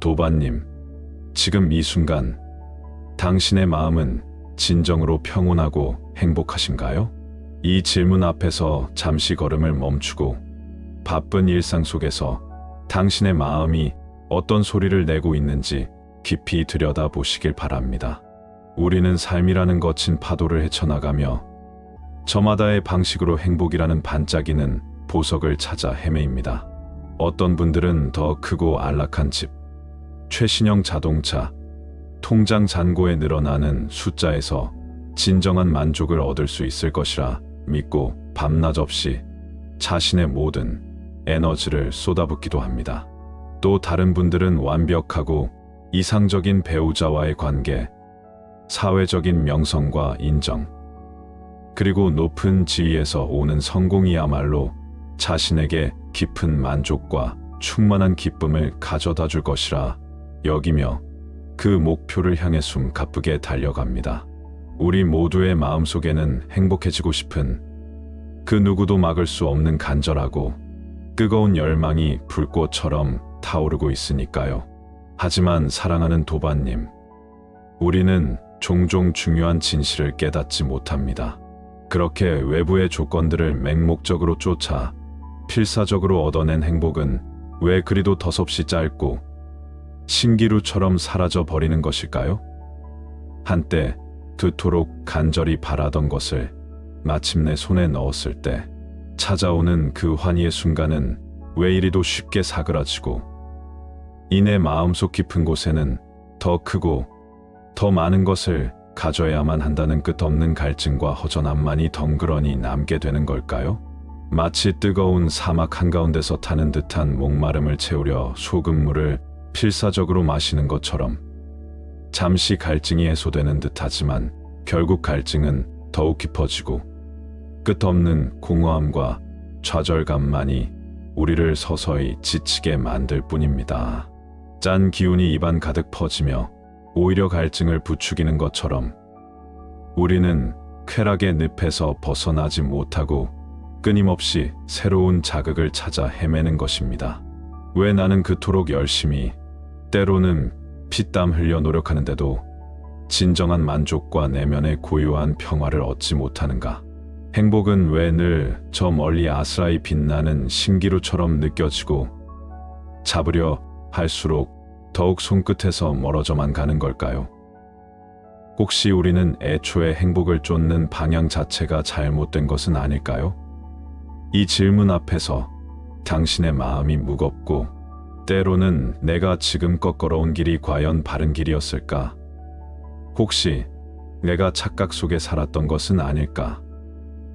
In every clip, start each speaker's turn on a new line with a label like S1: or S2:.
S1: 도반님, 지금 이 순간 당신의 마음은 진정으로 평온하고 행복하신가요? 이 질문 앞에서 잠시 걸음을 멈추고 바쁜 일상 속에서 당신의 마음이 어떤 소리를 내고 있는지 깊이 들여다보시길 바랍니다. 우리는 삶이라는 거친 파도를 헤쳐나가며 저마다의 방식으로 행복이라는 반짝이는 보석을 찾아 헤매입니다. 어떤 분들은 더 크고 안락한 집, 최신형 자동차, 통장 잔고에 늘어나는 숫자에서 진정한 만족을 얻을 수 있을 것이라 믿고 밤낮 없이 자신의 모든 에너지를 쏟아붓기도 합니다. 또 다른 분들은 완벽하고 이상적인 배우자와의 관계, 사회적인 명성과 인정, 그리고 높은 지위에서 오는 성공이야말로 자신에게 깊은 만족과 충만한 기쁨을 가져다 줄 것이라 여기며 그 목표를 향해 숨가쁘게 달려갑니다. 우리 모두의 마음속에는 행복해지고 싶은 그 누구도 막을 수 없는 간절하고 뜨거운 열망이 불꽃처럼 타오르고 있으니까요. 하지만 사랑하는 도반님, 우리는 종종 중요한 진실을 깨닫지 못합니다. 그렇게 외부의 조건들을 맹목적으로 쫓아 필사적으로 얻어낸 행복은 왜 그리도 덧없이 짧고 신기루처럼 사라져 버리는 것일까요? 한때 그토록 간절히 바라던 것을 마침내 손에 넣었을 때 찾아오는 그 환희의 순간은 왜 이리도 쉽게 사그라지고 이내 마음속 깊은 곳에는 더 크고 더 많은 것을 가져야만 한다는 끝없는 갈증과 허전함만이 덩그러니 남게 되는 걸까요? 마치 뜨거운 사막 한가운데서 타는 듯한 목마름을 채우려 소금물을 필사적으로 마시는 것처럼 잠시 갈증이 해소되는 듯하지만 결국 갈증은 더욱 깊어지고 끝없는 공허함과 좌절감만이 우리를 서서히 지치게 만들 뿐입니다. 짠 기운이 입안 가득 퍼지며 오히려 갈증을 부추기는 것처럼 우리는 쾌락의 늪에서 벗어나지 못하고 끊임없이 새로운 자극을 찾아 헤매는 것입니다. 왜 나는 그토록 열심히 때로는 피땀 흘려 노력하는데도 진정한 만족과 내면의 고요한 평화를 얻지 못하는가? 행복은 왜 늘 저 멀리 아스라이 빛나는 신기루처럼 느껴지고 잡으려 할수록 더욱 손끝에서 멀어져만 가는 걸까요? 혹시 우리는 애초에 행복을 쫓는 방향 자체가 잘못된 것은 아닐까요? 이 질문 앞에서 당신의 마음이 무겁고 때로는 내가 지금껏 걸어온 길이 과연 바른 길이었을까? 혹시 내가 착각 속에 살았던 것은 아닐까?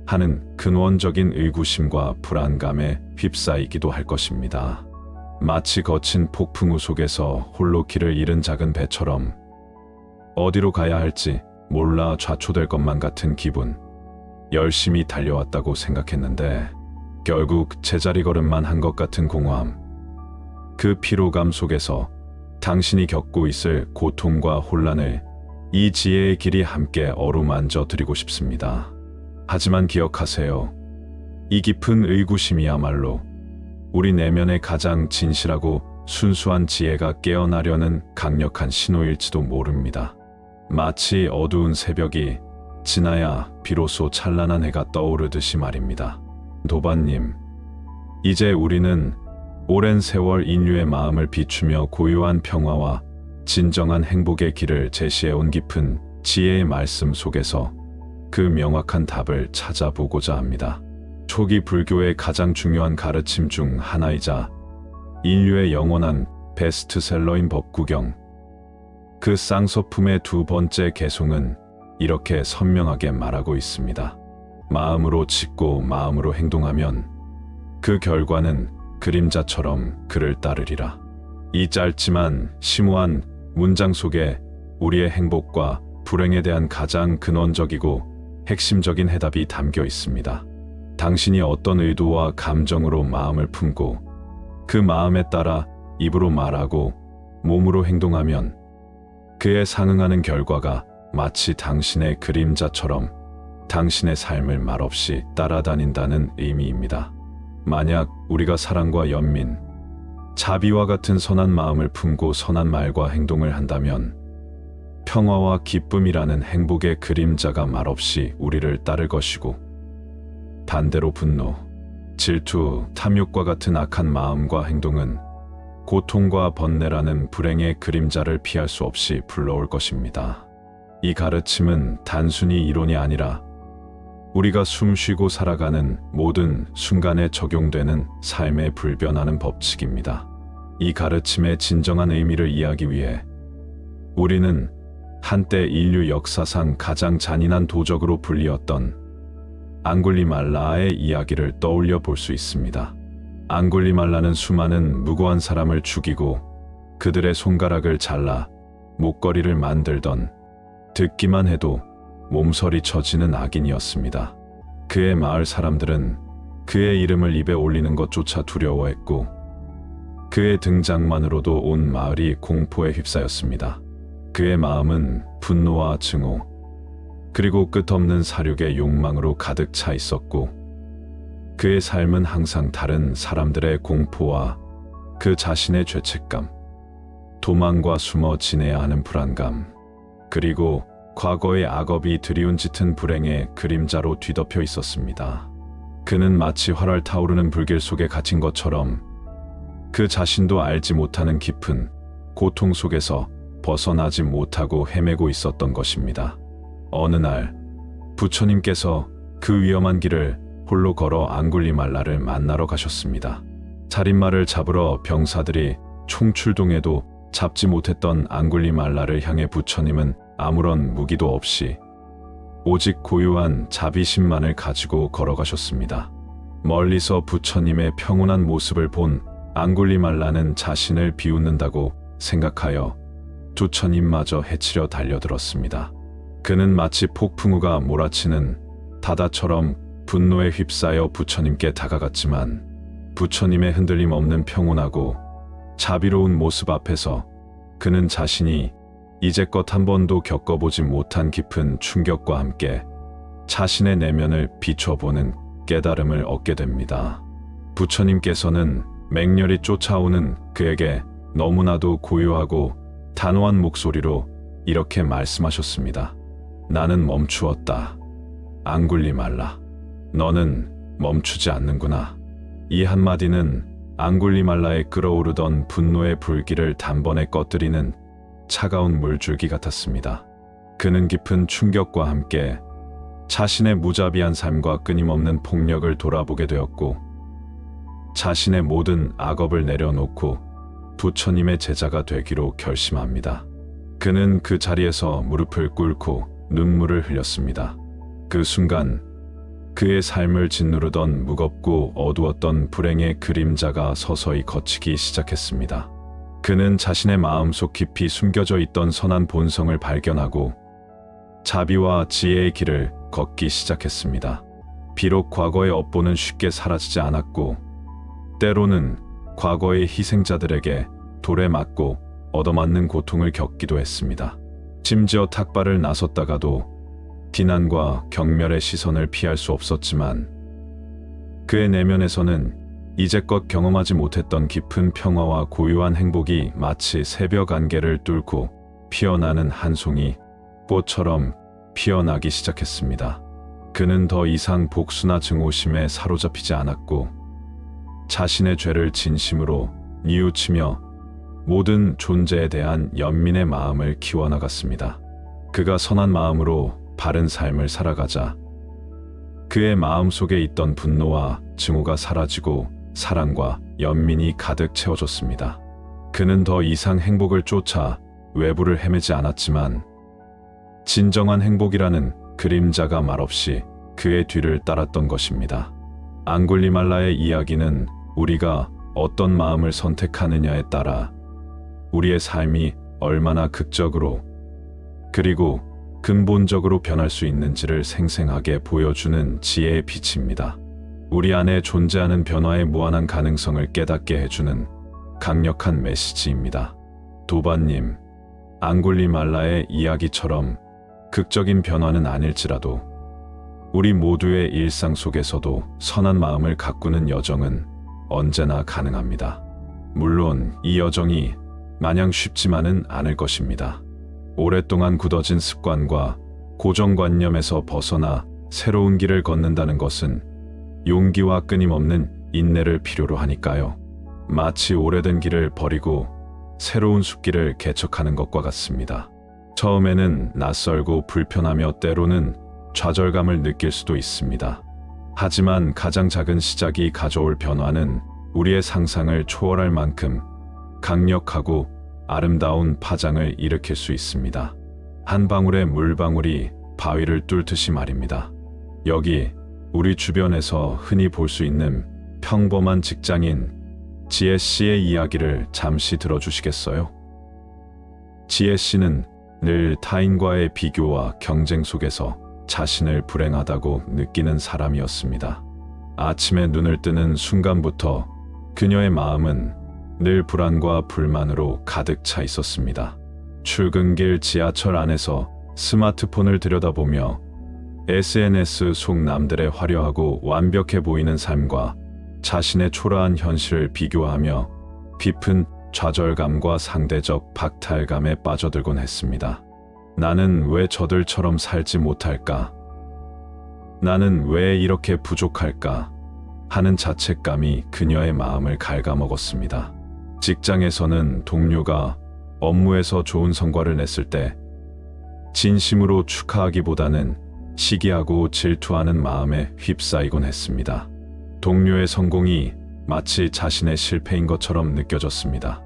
S1: 하는 근원적인 의구심과 불안감에 휩싸이기도 할 것입니다. 마치 거친 폭풍우 속에서 홀로 길을 잃은 작은 배처럼 어디로 가야 할지 몰라 좌초될 것만 같은 기분. 열심히 달려왔다고 생각했는데 결국 제자리 걸음만 한 것 같은 공허함. 그 피로감 속에서 당신이 겪고 있을 고통과 혼란을 이 지혜의 길이 함께 어루만져 드리고 싶습니다. 하지만 기억하세요. 이 깊은 의구심이야말로 우리 내면의 가장 진실하고 순수한 지혜가 깨어나려는 강력한 신호일지도 모릅니다. 마치 어두운 새벽이 지나야 비로소 찬란한 해가 떠오르듯이 말입니다. 도반님, 이제 우리는 오랜 세월 인류의 마음을 비추며 고요한 평화와 진정한 행복의 길을 제시해온 깊은 지혜의 말씀 속에서 그 명확한 답을 찾아보고자 합니다. 초기 불교의 가장 중요한 가르침 중 하나이자 인류의 영원한 베스트셀러인 법구경. 그 쌍서품의 두 번째 개송은 이렇게 선명하게 말하고 있습니다. 마음으로 짓고 마음으로 행동하면 그 결과는 그림자처럼 그를 따르리라. 이 짧지만 심오한 문장 속에 우리의 행복과 불행에 대한 가장 근원적이고 핵심적인 해답이 담겨 있습니다. 당신이 어떤 의도와 감정으로 마음을 품고 그 마음에 따라 입으로 말하고 몸으로 행동하면 그에 상응하는 결과가 마치 당신의 그림자처럼 당신의 삶을 말없이 따라다닌다는 의미입니다. 만약 우리가 사랑과 연민, 자비와 같은 선한 마음을 품고 선한 말과 행동을 한다면 평화와 기쁨이라는 행복의 그림자가 말없이 우리를 따를 것이고, 반대로 분노, 질투, 탐욕과 같은 악한 마음과 행동은 고통과 번뇌라는 불행의 그림자를 피할 수 없이 불러올 것입니다. 이 가르침은 단순히 이론이 아니라 우리가 숨쉬고 살아가는 모든 순간에 적용되는 삶에 불변하는 법칙입니다. 이 가르침의 진정한 의미를 이해하기 위해 우리는 한때 인류 역사상 가장 잔인한 도적으로 불리었던 앙굴리말라의 이야기를 떠올려 볼 수 있습니다. 앙굴리말라는 수많은 무고한 사람을 죽이고 그들의 손가락을 잘라 목걸이를 만들던, 듣기만 해도 몸서리 쳐지는 악인이었습니다. 그의 마을 사람들은 그의 이름을 입에 올리는 것조차 두려워했고, 그의 등장만으로도 온 마을이 공포에 휩싸였습니다. 그의 마음은 분노와 증오, 그리고 끝없는 사륙의 욕망으로 가득 차 있었고, 그의 삶은 항상 다른 사람들의 공포와 그 자신의 죄책감, 도망과 숨어 지내야 하는 불안감, 그리고 과거의 악업이 드리운 짙은 불행의 그림자로 뒤덮여 있었습니다. 그는 마치 활활 타오르는 불길 속에 갇힌 것처럼 그 자신도 알지 못하는 깊은 고통 속에서 벗어나지 못하고 헤매고 있었던 것입니다. 어느 날 부처님께서 그 위험한 길을 홀로 걸어 앙굴리말라를 만나러 가셨습니다. 살인마를 잡으러 병사들이 총출동해도 잡지 못했던 앙굴리말라를 향해 부처님은 아무런 무기도 없이 오직 고요한 자비심만을 가지고 걸어가셨습니다. 멀리서 부처님의 평온한 모습을 본 앙굴리말라는 자신을 비웃는다고 생각하여 부처님마저 해치려 달려들었습니다. 그는 마치 폭풍우가 몰아치는 바다처럼 분노에 휩싸여 부처님께 다가갔지만, 부처님의 흔들림 없는 평온하고 자비로운 모습 앞에서 그는 자신이 이제껏 한 번도 겪어보지 못한 깊은 충격과 함께 자신의 내면을 비춰보는 깨달음을 얻게 됩니다. 부처님께서는 맹렬히 쫓아오는 그에게 너무나도 고요하고 단호한 목소리로 이렇게 말씀하셨습니다. 나는 멈추었다. 앙굴리말라, 너는 멈추지 않는구나. 이 한마디는 앙굴리말라의 끓어오르던 분노의 불길을 단번에 꺼뜨리는 차가운 물줄기 같았습니다. 그는 깊은 충격과 함께 자신의 무자비한 삶과 끊임없는 폭력을 돌아보게 되었고, 자신의 모든 악업을 내려놓고 부처님의 제자가 되기로 결심합니다. 그는 그 자리에서 무릎을 꿇고 눈물을 흘렸습니다. 그 순간 그의 삶을 짓누르던 무겁고 어두웠던 불행의 그림자가 서서히 걷히기 시작했습니다. 그는 자신의 마음속 깊이 숨겨져 있던 선한 본성을 발견하고 자비와 지혜의 길을 걷기 시작했습니다. 비록 과거의 업보는 쉽게 사라지지 않았고, 때로는 과거의 희생자들에게 돌에 맞고 얻어맞는 고통을 겪기도 했습니다. 심지어 탁발을 나섰다가도 비난과 경멸의 시선을 피할 수 없었지만, 그의 내면에서는 이제껏 경험하지 못했던 깊은 평화와 고요한 행복이 마치 새벽 안개를 뚫고 피어나는 한 송이 꽃처럼 피어나기 시작했습니다. 그는 더 이상 복수나 증오심에 사로잡히지 않았고, 자신의 죄를 진심으로 뉘우치며 모든 존재에 대한 연민의 마음을 키워나갔습니다. 그가 선한 마음으로 바른 삶을 살아가자 그의 마음속에 있던 분노와 증오가 사라지고 사랑과 연민이 가득 채워졌습니다. 그는 더 이상 행복을 쫓아 외부를 헤매지 않았지만, 진정한 행복이라는 그림자가 말없이 그의 뒤를 따랐던 것입니다. 앙굴리말라의 이야기는 우리가 어떤 마음을 선택하느냐에 따라 우리의 삶이 얼마나 극적으로 그리고 근본적으로 변할 수 있는지를 생생하게 보여주는 지혜의 빛입니다. 우리 안에 존재하는 변화의 무한한 가능성을 깨닫게 해주는 강력한 메시지입니다. 도바님, 앙굴리말라의 이야기처럼 극적인 변화는 아닐지라도 우리 모두의 일상 속에서도 선한 마음을 가꾸는 여정은 언제나 가능합니다. 물론 이 여정이 마냥 쉽지만은 않을 것입니다. 오랫동안 굳어진 습관과 고정관념에서 벗어나 새로운 길을 걷는다는 것은 용기와 끊임없는 인내를 필요로 하니까요. 마치 오래된 길을 버리고 새로운 숲길을 개척하는 것과 같습니다. 처음에는 낯설고 불편하며 때로는 좌절감을 느낄 수도 있습니다. 하지만 가장 작은 시작이 가져올 변화는 우리의 상상을 초월할 만큼 강력하고 아름다운 파장을 일으킬 수 있습니다. 한 방울의 물방울이 바위를 뚫듯이 말입니다. 여기 우리 주변에서 흔히 볼 수 있는 평범한 직장인 지혜 씨의 이야기를 잠시 들어주시겠어요? 지혜 씨는 늘 타인과의 비교와 경쟁 속에서 자신을 불행하다고 느끼는 사람이었습니다. 아침에 눈을 뜨는 순간부터 그녀의 마음은 늘 불안과 불만으로 가득 차 있었습니다. 출근길 지하철 안에서 스마트폰을 들여다보며 SNS 속 남들의 화려하고 완벽해 보이는 삶과 자신의 초라한 현실을 비교하며 깊은 좌절감과 상대적 박탈감에 빠져들곤 했습니다. 나는 왜 저들처럼 살지 못할까? 나는 왜 이렇게 부족할까? 하는 자책감이 그녀의 마음을 갉아먹었습니다. 직장에서는 동료가 업무에서 좋은 성과를 냈을 때 진심으로 축하하기보다는 시기하고 질투하는 마음에 휩싸이곤 했습니다. 동료의 성공이 마치 자신의 실패인 것처럼 느껴졌습니다.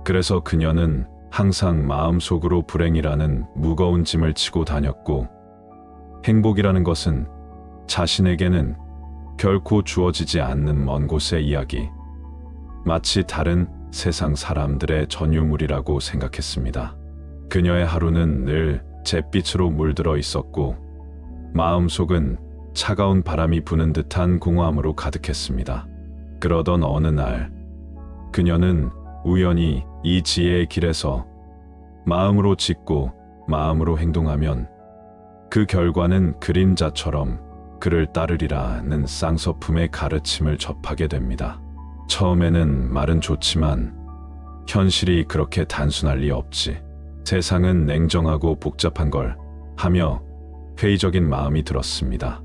S1: 그래서 그녀는 항상 마음속으로 불행이라는 무거운 짐을 지고 다녔고, 행복이라는 것은 자신에게는 결코 주어지지 않는 먼 곳의 이야기, 마치 다른 세상 사람들의 전유물이라고 생각했습니다. 그녀의 하루는 늘 잿빛으로 물들어 있었고, 마음속은 차가운 바람이 부는 듯한 공허함으로 가득했습니다. 그러던 어느 날, 그녀는 우연히 이 지혜의 길에서 마음으로 짓고 마음으로 행동하면 그 결과는 그림자처럼 그를 따르리라는 쌍서품의 가르침을 접하게 됩니다. 처음에는 말은 좋지만 현실이 그렇게 단순할 리 없지. 세상은 냉정하고 복잡한 걸 하며 회의적인 마음이 들었습니다.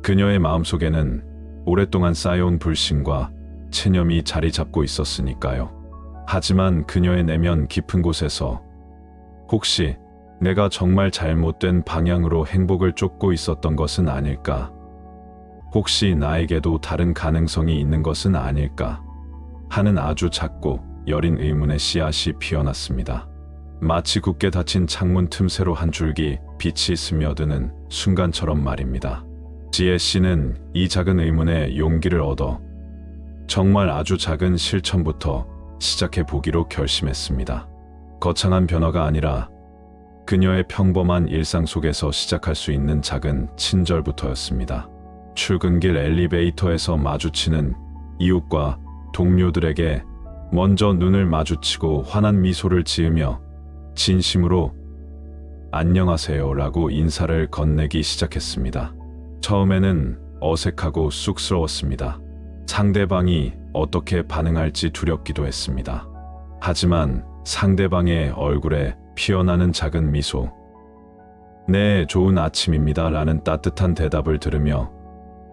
S1: 그녀의 마음속에는 오랫동안 쌓여온 불신과 체념이 자리 잡고 있었으니까요. 하지만 그녀의 내면 깊은 곳에서 혹시 내가 정말 잘못된 방향으로 행복을 쫓고 있었던 것은 아닐까? 혹시 나에게도 다른 가능성이 있는 것은 아닐까? 하는 아주 작고 여린 의문의 씨앗이 피어났습니다. 마치 굳게 닫힌 창문 틈새로 한 줄기 빛이 스며드는 순간처럼 말입니다. 지혜 씨는 이 작은 의문에 용기를 얻어 정말 아주 작은 실천부터 시작해 보기로 결심했습니다. 거창한 변화가 아니라 그녀의 평범한 일상 속에서 시작할 수 있는 작은 친절부터였습니다. 출근길 엘리베이터에서 마주치는 이웃과 동료들에게 먼저 눈을 마주치고 환한 미소를 지으며 진심으로 안녕하세요라고 인사를 건네기 시작했습니다. 처음에는 어색하고 쑥스러웠습니다. 상대방이 어떻게 반응할지 두렵기도 했습니다. 하지만 상대방의 얼굴에 피어나는 작은 미소, 네, 좋은 아침입니다 라는 따뜻한 대답을 들으며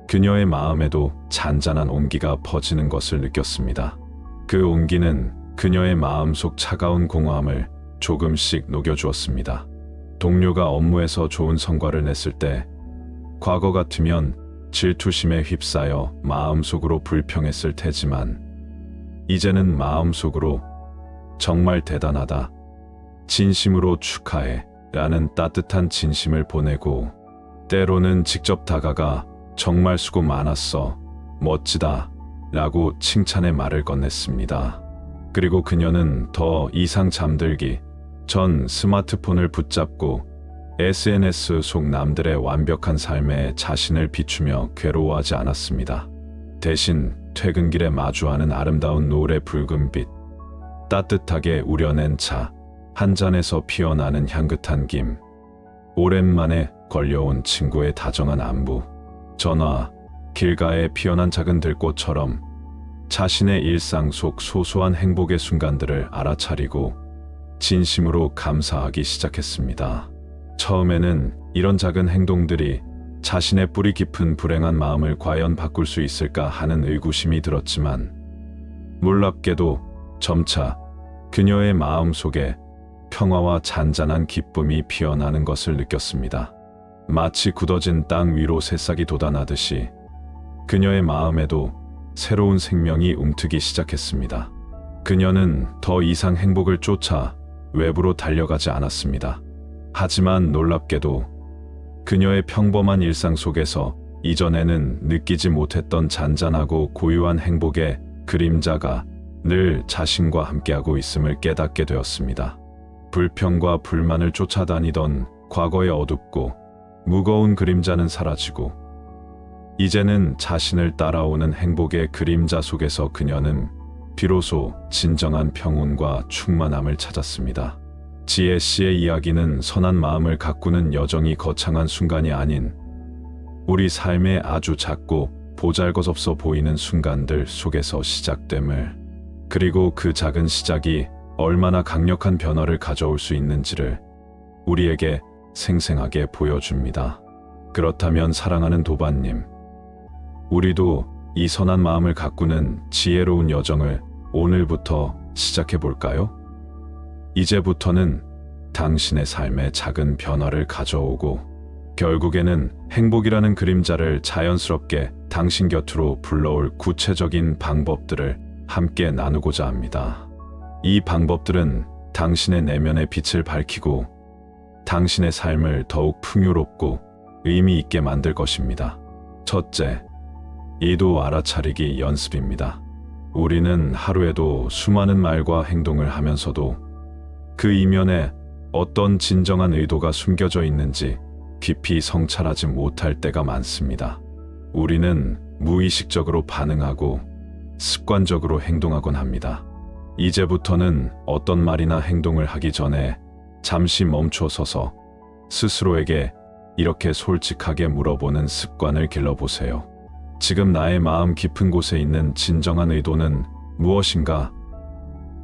S1: 그녀의 마음에도 잔잔한 온기가 퍼지는 것을 느꼈습니다. 그 온기는 그녀의 마음속 차가운 공허함을 조금씩 녹여주었습니다. 동료가 업무에서 좋은 성과를 냈을 때 과거 같으면 질투심에 휩싸여 마음속으로 불평했을 테지만 이제는 마음속으로 정말 대단하다, 진심으로 축하해 라는 따뜻한 진심을 보내고 때로는 직접 다가가 정말 수고 많았어, 멋지다 라고 칭찬의 말을 건넸습니다. 그리고 그녀는 더 이상 잠들기 전 스마트폰을 붙잡고 SNS 속 남들의 완벽한 삶에 자신을 비추며 괴로워하지 않았습니다. 대신 퇴근길에 마주하는 아름다운 노을의 붉은 빛, 따뜻하게 우려낸 차 한 잔에서 피어나는 향긋한 김, 오랜만에 걸려온 친구의 다정한 안부, 전화, 길가에 피어난 작은 들꽃처럼 자신의 일상 속 소소한 행복의 순간들을 알아차리고 진심으로 감사하기 시작했습니다. 처음에는 이런 작은 행동들이 자신의 뿌리 깊은 불행한 마음을 과연 바꿀 수 있을까 하는 의구심이 들었지만 놀랍게도 점차 그녀의 마음 속에 평화와 잔잔한 기쁨이 피어나는 것을 느꼈습니다. 마치 굳어진 땅 위로 새싹이 돋아나듯이 그녀의 마음에도 새로운 생명이 움트기 시작했습니다. 그녀는 더 이상 행복을 쫓아 외부로 달려가지 않았습니다. 하지만 놀랍게도 그녀의 평범한 일상 속에서 이전에는 느끼지 못했던 잔잔하고 고요한 행복의 그림자가 늘 자신과 함께하고 있음을 깨닫게 되었습니다. 불평과 불만을 쫓아다니던 과거의 어둡고 무거운 그림자는 사라지고 이제는 자신을 따라오는 행복의 그림자 속에서 그녀는 비로소 진정한 평온과 충만함을 찾았습니다. 지혜 씨의 이야기는 선한 마음을 가꾸는 여정이 거창한 순간이 아닌 우리 삶의 아주 작고 보잘것없어 보이는 순간들 속에서 시작됨을, 그리고 그 작은 시작이 얼마나 강력한 변화를 가져올 수 있는지를 우리에게 생생하게 보여줍니다. 그렇다면 사랑하는 도반님, 우리도 이 선한 마음을 가꾸는 지혜로운 여정을 오늘부터 시작해 볼까요? 이제부터는 당신의 삶에 작은 변화를 가져오고 결국에는 행복이라는 그림자를 자연스럽게 당신 곁으로 불러올 구체적인 방법들을 함께 나누고자 합니다. 이 방법들은 당신의 내면의 빛을 밝히고 당신의 삶을 더욱 풍요롭고 의미 있게 만들 것입니다. 첫째, 이도 알아차리기 연습입니다. 우리는 하루에도 수많은 말과 행동을 하면서도 그 이면에 어떤 진정한 의도가 숨겨져 있는지 깊이 성찰하지 못할 때가 많습니다. 우리는 무의식적으로 반응하고 습관적으로 행동하곤 합니다. 이제부터는 어떤 말이나 행동을 하기 전에 잠시 멈춰 서서 스스로에게 이렇게 솔직하게 물어보는 습관을 길러보세요. 지금 나의 마음 깊은 곳에 있는 진정한 의도는 무엇인가?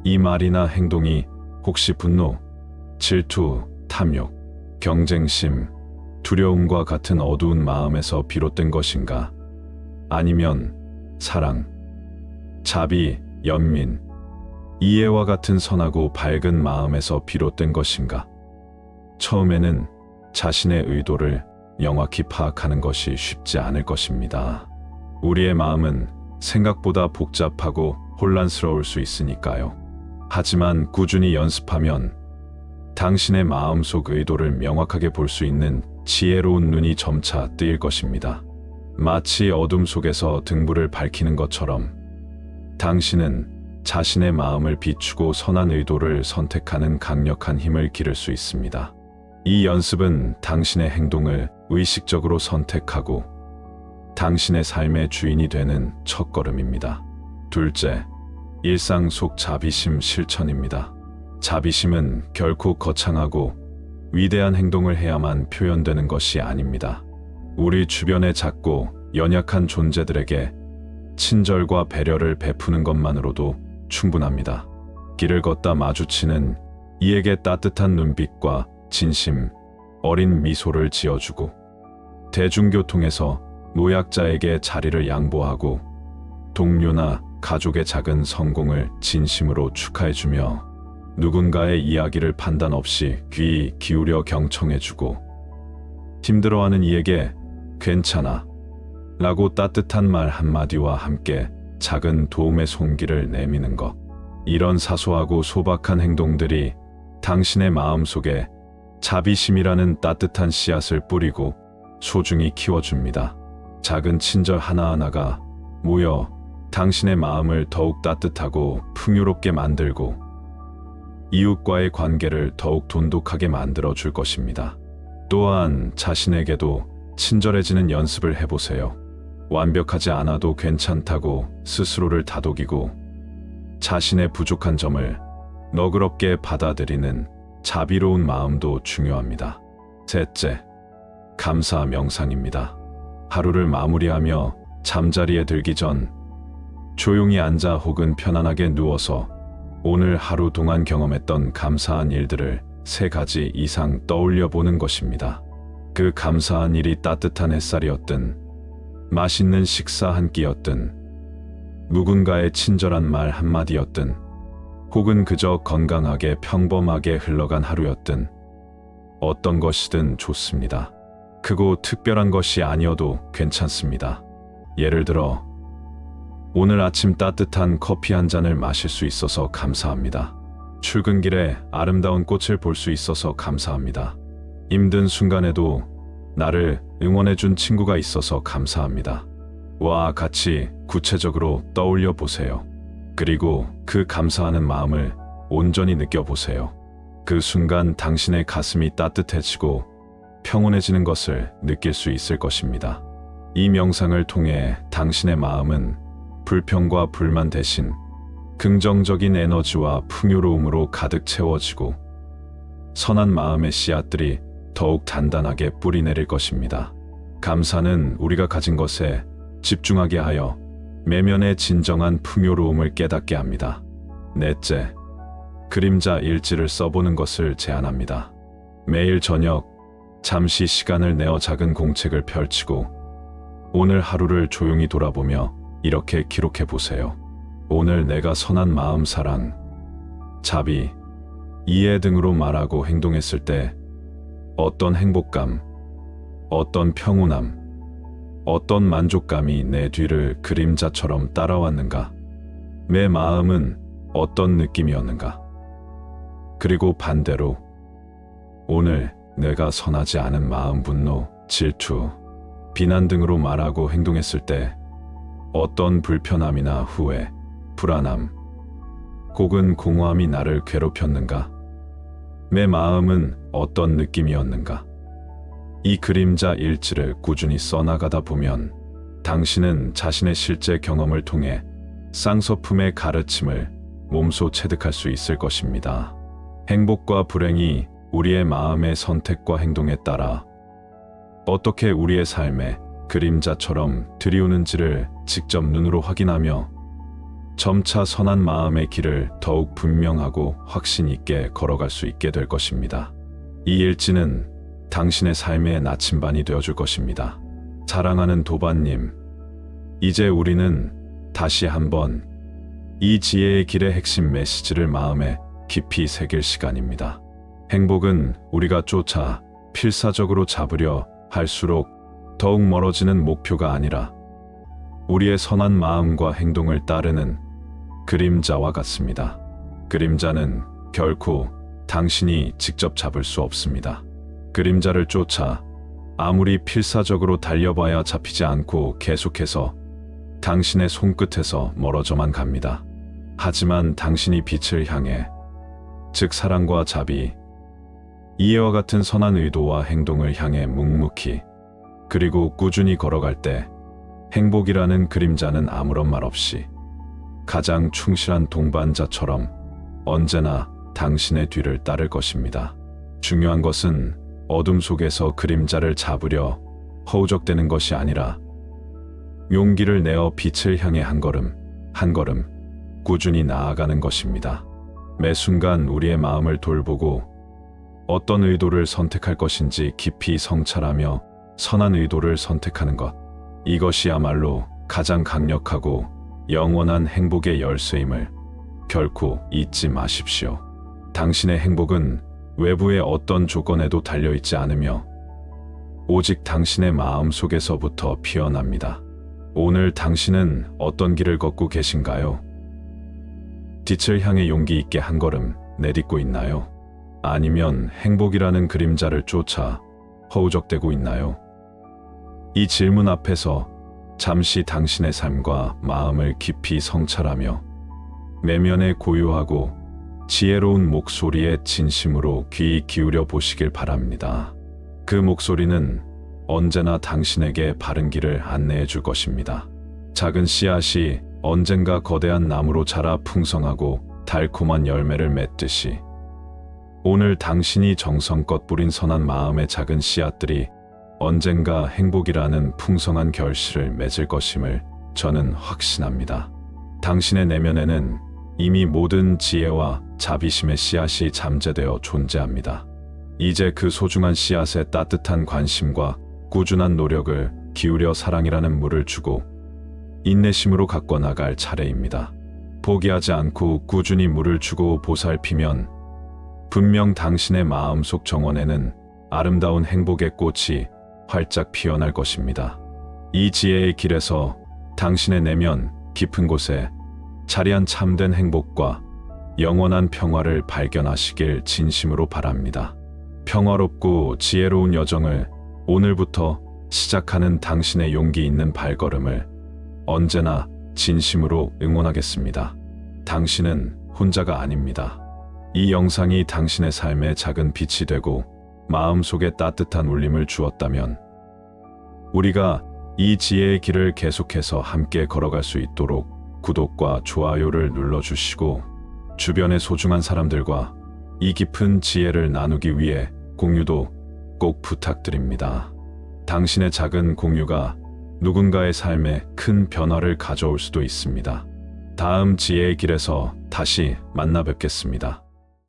S1: 이 말이나 행동이 혹시 분노, 질투, 탐욕, 경쟁심, 두려움과 같은 어두운 마음에서 비롯된 것인가? 아니면 사랑, 자비, 연민, 이해와 같은 선하고 밝은 마음에서 비롯된 것인가? 처음에는 자신의 의도를 명확히 파악하는 것이 쉽지 않을 것입니다. 우리의 마음은 생각보다 복잡하고 혼란스러울 수 있으니까요. 하지만 꾸준히 연습하면 당신의 마음속 의도를 명확하게 볼 수 있는 지혜로운 눈이 점차 뜨일 것입니다. 마치 어둠 속에서 등불을 밝히는 것처럼 당신은 자신의 마음을 비추고 선한 의도를 선택하는 강력한 힘을 기를 수 있습니다. 이 연습은 당신의 행동을 의식적으로 선택하고 당신의 삶의 주인이 되는 첫걸음입니다. 둘째, 일상 속 자비심 실천입니다. 자비심은 결코 거창하고 위대한 행동을 해야만 표현되는 것이 아닙니다. 우리 주변의 작고 연약한 존재들에게 친절과 배려를 베푸는 것만으로도 충분합니다. 길을 걷다 마주치는 이에게 따뜻한 눈빛과 진심 어린 미소를 지어주고, 대중교통에서 노약자에게 자리를 양보하고, 동료나 가족의 작은 성공을 진심으로 축하해주며 누군가의 이야기를 판단 없이 귀 기울여 경청해주고, 힘들어하는 이에게 괜찮아 라고 따뜻한 말 한마디와 함께 작은 도움의 손길을 내미는 것. 이런 사소하고 소박한 행동들이 당신의 마음속에 자비심이라는 따뜻한 씨앗을 뿌리고 소중히 키워줍니다. 작은 친절 하나하나가 모여 당신의 마음을 더욱 따뜻하고 풍요롭게 만들고 이웃과의 관계를 더욱 돈독하게 만들어 줄 것입니다. 또한 자신에게도 친절해지는 연습을 해보세요. 완벽하지 않아도 괜찮다고 스스로를 다독이고 자신의 부족한 점을 너그럽게 받아들이는 자비로운 마음도 중요합니다. 셋째, 감사 명상입니다. 하루를 마무리하며 잠자리에 들기 전 조용히 앉아 혹은 편안하게 누워서 오늘 하루 동안 경험했던 감사한 일들을 3가지 이상 떠올려 보는 것입니다. 그 감사한 일이 따뜻한 햇살이었든, 맛있는 식사 한 끼였든, 누군가의 친절한 말 한마디였든, 혹은 그저 건강하게 평범하게 흘러간 하루였든, 어떤 것이든 좋습니다. 크고 특별한 것이 아니어도 괜찮습니다. 예를 들어, 오늘 아침 따뜻한 커피 한 잔을 마실 수 있어서 감사합니다. 출근길에 아름다운 꽃을 볼 수 있어서 감사합니다. 힘든 순간에도 나를 응원해준 친구가 있어서 감사합니다. 와 같이 구체적으로 떠올려 보세요. 그리고 그 감사하는 마음을 온전히 느껴보세요. 그 순간 당신의 가슴이 따뜻해지고 평온해지는 것을 느낄 수 있을 것입니다. 이 명상을 통해 당신의 마음은 불평과 불만 대신 긍정적인 에너지와 풍요로움으로 가득 채워지고 선한 마음의 씨앗들이 더욱 단단하게 뿌리내릴 것입니다. 감사는 우리가 가진 것에 집중하게 하여 내면의 진정한 풍요로움을 깨닫게 합니다. 넷째, 그림자 일지를 써보는 것을 제안합니다. 매일 저녁 잠시 시간을 내어 작은 공책을 펼치고 오늘 하루를 조용히 돌아보며 이렇게 기록해 보세요. 오늘 내가 선한 마음, 사랑, 자비, 이해 등으로 말하고 행동했을 때 어떤 행복감, 어떤 평온함, 어떤 만족감이 내 뒤를 그림자처럼 따라왔는가? 내 마음은 어떤 느낌이었는가? 그리고 반대로 오늘 내가 선하지 않은 마음, 분노, 질투, 비난 등으로 말하고 행동했을 때 어떤 불편함이나 후회, 불안함, 혹은 공허함이 나를 괴롭혔는가? 내 마음은 어떤 느낌이었는가? 이 그림자 일지를 꾸준히 써나가다 보면 당신은 자신의 실제 경험을 통해 쌍서품의 가르침을 몸소 체득할 수 있을 것입니다. 행복과 불행이 우리의 마음의 선택과 행동에 따라 어떻게 우리의 삶에 그림자처럼 들이오는지를 직접 눈으로 확인하며 점차 선한 마음의 길을 더욱 분명하고 확신 있게 걸어갈 수 있게 될 것입니다. 이 일지는 당신의 삶의 나침반이 되어줄 것입니다. 사랑하는 도반님, 이제 우리는 다시 한번 이 지혜의 길의 핵심 메시지를 마음에 깊이 새길 시간입니다. 행복은 우리가 쫓아 필사적으로 잡으려 할수록 더욱 멀어지는 목표가 아니라 우리의 선한 마음과 행동을 따르는 그림자와 같습니다. 그림자는 결코 당신이 직접 잡을 수 없습니다. 그림자를 쫓아 아무리 필사적으로 달려봐야 잡히지 않고 계속해서 당신의 손끝에서 멀어져만 갑니다. 하지만 당신이 빛을 향해, 즉 사랑과 자비, 이해와 같은 선한 의도와 행동을 향해 묵묵히 그리고 꾸준히 걸어갈 때 행복이라는 그림자는 아무런 말 없이 가장 충실한 동반자처럼 언제나 당신의 뒤를 따를 것입니다. 중요한 것은 어둠 속에서 그림자를 잡으려 허우적대는 것이 아니라 용기를 내어 빛을 향해 한 걸음 한 걸음 꾸준히 나아가는 것입니다. 매 순간 우리의 마음을 돌보고 어떤 의도를 선택할 것인지 깊이 성찰하며 선한 의도를 선택하는 것, 이것이야말로 가장 강력하고 영원한 행복의 열쇠임을 결코 잊지 마십시오. 당신의 행복은 외부의 어떤 조건에도 달려있지 않으며 오직 당신의 마음 속에서부터 피어납니다. 오늘 당신은 어떤 길을 걷고 계신가요? 빛을 향해 용기 있게 한 걸음 내딛고 있나요? 아니면 행복이라는 그림자를 쫓아 허우적대고 있나요? 이 질문 앞에서 잠시 당신의 삶과 마음을 깊이 성찰하며 내면의 고요하고 지혜로운 목소리에 진심으로 귀 기울여 보시길 바랍니다. 그 목소리는 언제나 당신에게 바른 길을 안내해 줄 것입니다. 작은 씨앗이 언젠가 거대한 나무로 자라 풍성하고 달콤한 열매를 맺듯이 오늘 당신이 정성껏 뿌린 선한 마음의 작은 씨앗들이 언젠가 행복이라는 풍성한 결실을 맺을 것임을 저는 확신합니다. 당신의 내면에는 이미 모든 지혜와 자비심의 씨앗이 잠재되어 존재합니다. 이제 그 소중한 씨앗에 따뜻한 관심과 꾸준한 노력을 기울여 사랑이라는 물을 주고 인내심으로 가꿔 나갈 차례입니다. 포기하지 않고 꾸준히 물을 주고 보살피면 분명 당신의 마음속 정원에는 아름다운 행복의 꽃이 활짝 피어날 것입니다. 이 지혜의 길에서 당신의 내면 깊은 곳에 자리한 참된 행복과 영원한 평화를 발견하시길 진심으로 바랍니다. 평화롭고 지혜로운 여정을 오늘부터 시작하는 당신의 용기 있는 발걸음을 언제나 진심으로 응원하겠습니다. 당신은 혼자가 아닙니다. 이 영상이 당신의 삶에 작은 빛이 되고 마음속에 따뜻한 울림을 주었다면 우리가 이 지혜의 길을 계속해서 함께 걸어갈 수 있도록 구독과 좋아요를 눌러주시고 주변의 소중한 사람들과 이 깊은 지혜를 나누기 위해 공유도 꼭 부탁드립니다. 당신의 작은 공유가 누군가의 삶에 큰 변화를 가져올 수도 있습니다. 다음 지혜의 길에서 다시 만나 뵙겠습니다.